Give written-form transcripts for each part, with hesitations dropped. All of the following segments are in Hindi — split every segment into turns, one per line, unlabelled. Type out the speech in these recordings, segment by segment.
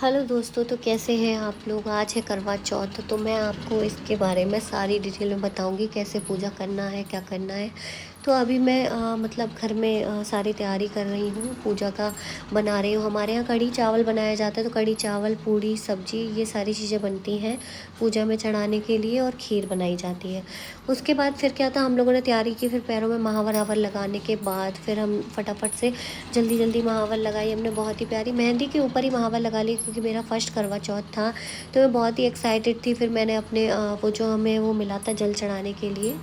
हेलो दोस्तों, तो कैसे हैं आप लोग। आज है करवा चौथ, तो मैं आपको इसके बारे में सारी डिटेल में बताऊंगी कैसे पूजा करना है, क्या करना है। तो अभी मैं मतलब घर में सारी तैयारी कर रही हूँ, पूजा का बना रही हूँ। हमारे यहाँ कढ़ी चावल बनाया जाता है, तो कढ़ी चावल, पूड़ी, सब्जी, ये सारी चीज़ें बनती हैं पूजा में चढ़ाने के लिए, और खीर बनाई जाती है। उसके बाद फिर क्या था, हम लोगों ने तैयारी की। फिर पैरों में महावर आवर लगाने के बाद फिर हम फटाफट से जल्दी जल्दी महावर लगाई हमने, बहुत ही प्यारी। मेहंदी के ऊपर ही महावर लगा ली, क्योंकि मेरा फर्स्ट करवा चौथ था। तो मैं बहुत ही एक्साइटेड थी। फिर मैंने अपने वो जो हमें वो मिला था जल चढ़ाने के लिए,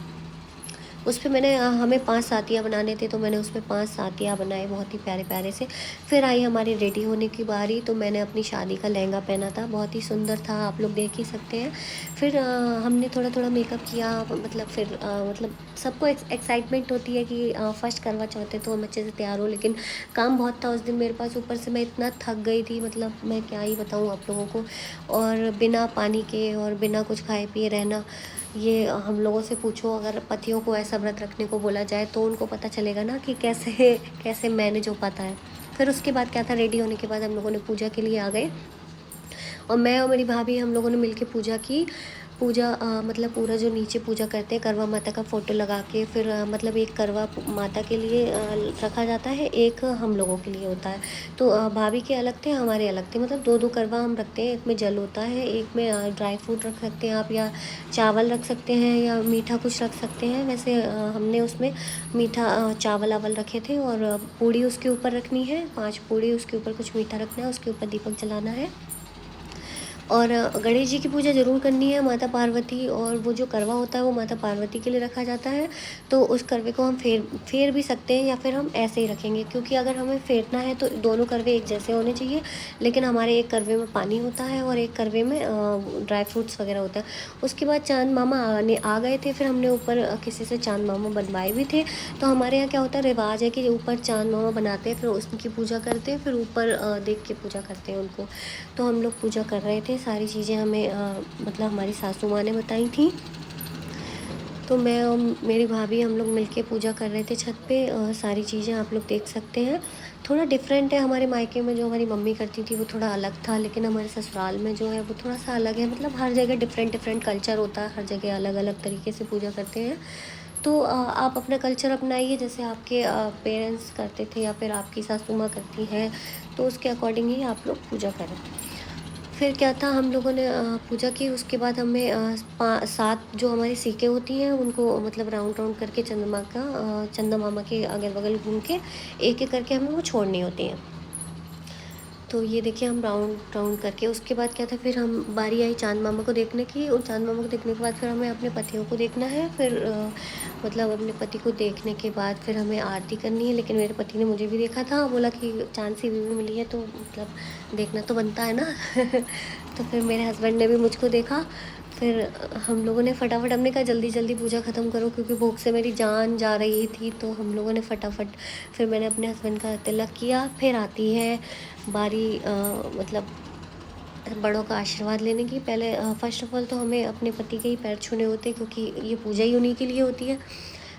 उस पे मैंने हमें 5 सातिया बनाने थे, तो मैंने उस पे 5 सातिया बनाए बहुत ही प्यारे प्यारे से। फिर आई हमारी रेडी होने की बारी, तो मैंने अपनी शादी का लहंगा पहना था, बहुत ही सुंदर था, आप लोग देख ही सकते हैं। फिर हमने थोड़ा थोड़ा मेकअप किया, मतलब फिर मतलब सबको एक्साइटमेंट होती है कि फर्स्ट करवा चौथ है तो हम अच्छे से तैयार हो। लेकिन काम बहुत था उस दिन मेरे पास, ऊपर से मैं इतना थक गई थी, मतलब मैं क्या ही बताऊँ आप लोगों को। और बिना पानी के और बिना कुछ खाए पिए रहना, ये हम लोगों से पूछो, अगर पतियों को ऐसा व्रत रखने को बोला जाए तो उनको पता चलेगा ना कि कैसे कैसे मैनेज हो पाता है। फिर उसके बाद क्या था, रेडी होने के बाद हम लोगों ने पूजा के लिए आ गए, और मैं और मेरी भाभी हम लोगों ने मिलके पूजा की। पूजा मतलब पूरा जो नीचे पूजा करते हैं, करवा माता का फ़ोटो लगा के, फिर मतलब एक करवा माता के लिए रखा जाता है, एक हम लोगों के लिए होता है। तो भाभी के अलग थे, हमारे अलग थे, मतलब दो दो करवा हम रखते हैं। एक में जल होता है, एक में ड्राई फ्रूट रख सकते हैं आप, या चावल रख सकते हैं, या मीठा कुछ रख सकते हैं। वैसे हमने उसमें मीठा चावल आवल रखे थे, और पूड़ी उसके ऊपर रखनी है, 5 पूड़ी, उसके ऊपर कुछ मीठा रखना है, उसके ऊपर दीपक जलाना है। और गणेश जी की पूजा ज़रूर करनी है, माता पार्वती, और वो जो करवा होता है वो माता पार्वती के लिए रखा जाता है। तो उस करवे को हम फेर फेर भी सकते हैं, या फिर हम ऐसे ही रखेंगे, क्योंकि अगर हमें फेरना है तो दोनों करवे एक जैसे होने चाहिए। लेकिन हमारे एक करवे में पानी होता है और एक करवे में ड्राई फ्रूट्स वगैरह होता है। उसके बाद चांद मामा आ गए थे, फिर हमने ऊपर किसी से चांद मामा बनवाए भी थे। तो हमारे यहाँ क्या होता है, रिवाज है कि ऊपर चांद मामा बनाते हैं, फिर उसकी पूजा करते हैं, फिर ऊपर देख के पूजा करते हैं उनको। तो हम लोग पूजा कर रहे थे, सारी चीज़ें हमें मतलब हमारी सासू माँ ने बताई थी। तो मैं और मेरी भाभी हम लोग मिलके पूजा कर रहे थे छत पे। सारी चीज़ें आप लोग देख सकते हैं। थोड़ा डिफरेंट है, हमारे मायके में जो हमारी मम्मी करती थी वो थोड़ा अलग था, लेकिन हमारे ससुराल में जो है वो थोड़ा सा अलग है। मतलब हर जगह डिफरेंट डिफरेंट कल्चर होता है, हर जगह अलग अलग तरीके से पूजा करते हैं। तो आप अपना कल्चर अपनाइए, जैसे आपके पेरेंट्स करते थे या फिर आपकी सासू माँ करती हैं, तो उसके अकॉर्डिंग ही आप लोग पूजा करें। फिर क्या था, हम लोगों ने पूजा की। उसके बाद हमें 7 जो हमारी सीखें होती हैं उनको मतलब राउंड राउंड करके चंदा मामा के अगल बगल घूम के एक एक करके हमें वो छोड़नी होती हैं। तो ये देखिए हम राउंड राउंड करके, उसके बाद क्या था, फिर हम बारी आई चांद मामा को देखने की। और चांद मामा को देखने के बाद फिर हमें अपने पतियों को देखना है। फिर मतलब अपने पति को देखने के बाद फिर हमें आरती करनी है। लेकिन मेरे पति ने मुझे भी देखा था, बोला कि चांद सी बीवी मिली है तो मतलब देखना तो बनता है ना। तो फिर मेरे हस्बैंड ने भी मुझको देखा। फिर हम लोगों ने फटाफट, हमने कहा जल्दी जल्दी पूजा ख़त्म करो, क्योंकि भूख से मेरी जान जा रही थी। तो हम लोगों ने फटाफट, फिर मैंने अपने हस्बैंड का तिलक किया। फिर आती है बारी मतलब बड़ों का आशीर्वाद लेने की। पहले फ़र्स्ट ऑफ़ ऑल तो हमें अपने पति के ही पैर छूने होते हैं, क्योंकि ये पूजा ही उन्हीं के लिए होती है।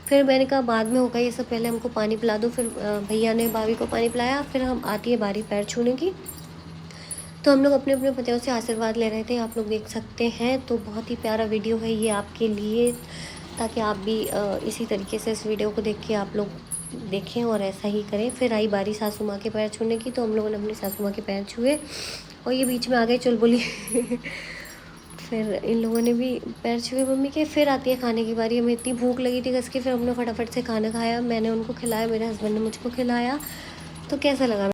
फिर मैंने कहा बाद में होगा ये सब, पहले हमको पानी पिला दो। फिर भैया ने भाभी को पानी पिलाया। फिर हम आती है बारी पैर छूने की। तो हम लोग अपने अपने पतियों से आशीर्वाद ले रहे थे, आप लोग देख सकते हैं। तो बहुत ही प्यारा वीडियो है ये आपके लिए, ताकि आप भी इसी तरीके से इस वीडियो को देख के आप लोग देखें और ऐसा ही करें। फिर आई बारी सासू माँ के पैर छूने की, तो हम लोगों ने अपनी सासू माँ के पैर छुए, और ये बीच में आ गए चुलबुली। फिर इन लोगों ने भी पैर छुए मम्मी के। फिर आती है खाने की बारी, हमें इतनी भूख लगी थी कस के, फिर हमने फटाफट से खाना खाया। मैंने उनको खिलाया, मेरे हस्बैंड ने मुझको खिलाया। तो कैसा लगा?